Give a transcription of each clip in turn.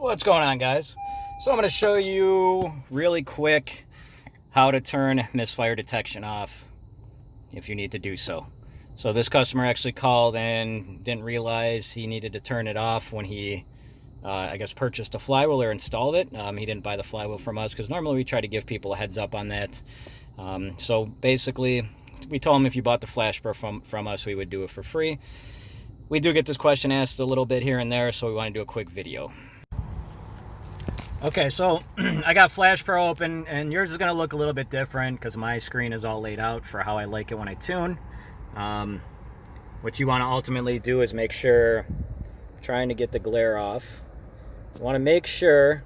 What's going on, guys? So I'm going to show you really quick how to turn misfire detection off if you need to do so. So this customer actually called and didn't realize he needed to turn it off when he I guess purchased a flywheel or installed it. He didn't buy the flywheel from us because normally we try to give people a heads up on that. So basically we told him if you bought the flashpro from us, we would do it for free. We do get this question asked a little bit here and there, so we want to do a quick video. Okay, so I got flashpro open, and yours is going to look a little bit different because my screen is all laid out for how I like it when I tune. What you want to ultimately do is make sure, trying to get the glare off, you want to make sure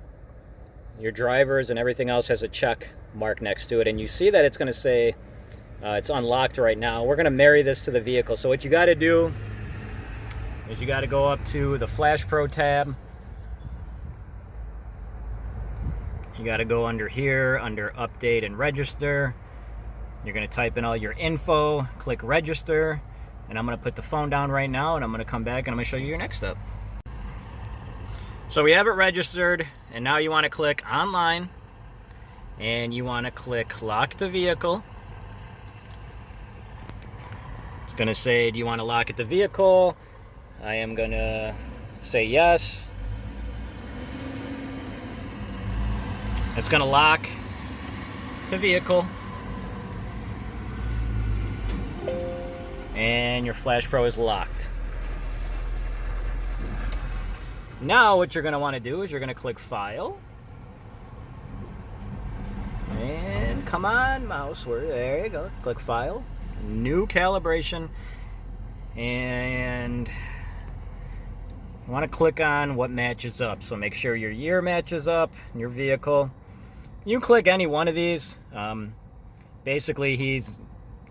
your drivers and everything else has a check mark next to it, and you see that it's going to say it's unlocked right now. We're going to marry this to the vehicle. So what you got to do is you got to go up to the flashpro tab. You got to go under here, under update and register. You're going to type in all your info, click register, and I'm going to put the phone down right now, and I'm going to come back and I'm going to show you your next step. So we have it registered, and now you want to click online, and you want to click lock the vehicle. It's going to say, do you want to lock the vehicle? I am going to say yes. It's going to lock the vehicle, and your flashpro is locked. Now what you're going to want to do is you're going to click file, and come on mouse, there you go, click file, new calibration, and you want to click on what matches up. So make sure your year matches up, your vehicle. You click any one of these. Basically, he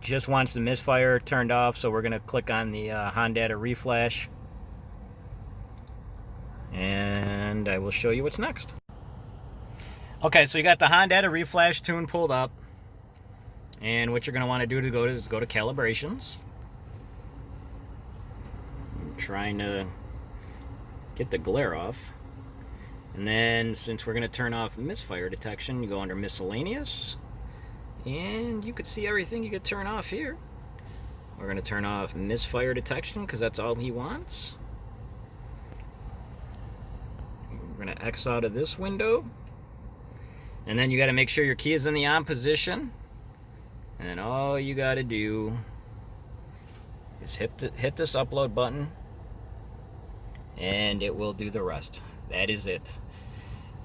just wants the misfire turned off, so we're going to click on the Hondata reflash. And I will show you what's next. Okay, so you got the Hondata reflash tune pulled up. And what you're going to want to do is go to calibrations. I'm trying to get the glare off. And then, since we're going to turn off misfire detection, you go under miscellaneous, and you could see everything you could turn off here. We're going to turn off misfire detection because that's all he wants. We're going to X out of this window, and then you got to make sure your key is in the on position, and then all you got to do is hit this upload button, and it will do the rest. That is it.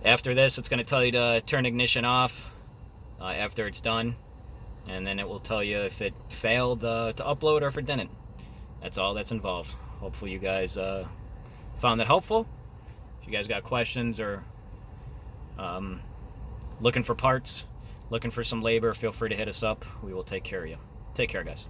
After this, it's going to tell you to turn ignition off after it's done, and then it will tell you if it failed to upload or if it didn't. That's all that's involved. Hopefully you guys found that helpful. If you guys got questions or looking for parts, looking for some labor, feel free to hit us up. We will take care of you. Take care, guys.